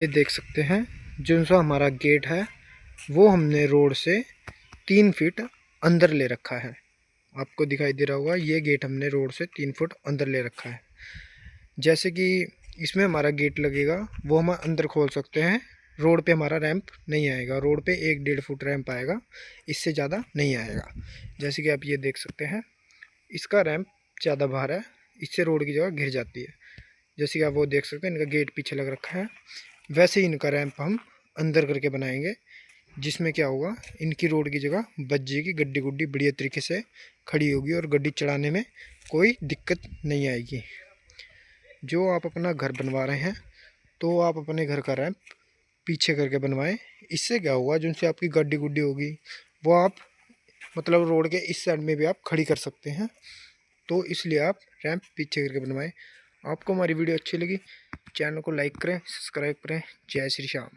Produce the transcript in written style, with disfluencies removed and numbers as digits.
ये देख सकते हैं जो सा हमारा गेट है वो हमने रोड से 3 फीट अंदर ले रखा है। आपको दिखाई दे रहा होगा, ये गेट हमने रोड से 3 फुट अंदर ले रखा है। जैसे कि इसमें हमारा गेट लगेगा वो हम अंदर खोल सकते हैं। रोड पे हमारा रैंप नहीं आएगा, रोड पे 1-1.5 फुट रैंप आएगा, इससे ज़्यादा नहीं आएगा। जैसे कि आप ये देख सकते हैं, इसका रैंप ज़्यादा बाहर है, इससे रोड की जगह घिर जाती है। जैसे कि आप वो देख सकते हैं, इनका गेट पीछे लग रखा है, वैसे ही इनका रैंप हम अंदर करके बनाएंगे, जिसमें क्या होगा, इनकी रोड की जगह बच जाएगी, गड्डी गुड्डी बढ़िया तरीके से खड़ी होगी और गड्डी चढ़ाने में कोई दिक्कत नहीं आएगी। जो आप अपना घर बनवा रहे हैं तो आप अपने घर का रैंप पीछे करके बनवाएं। इससे क्या होगा, जिनसे आपकी गड्डी गुड्डी होगी वो आप मतलब रोड के इस साइड में भी आप खड़ी कर सकते हैं, तो इसलिए आप रैंप पीछे करके बनवाएं। आपको हमारी वीडियो अच्छी लगी, चैनल को लाइक करें, सब्सक्राइब करें। जय श्री श्याम।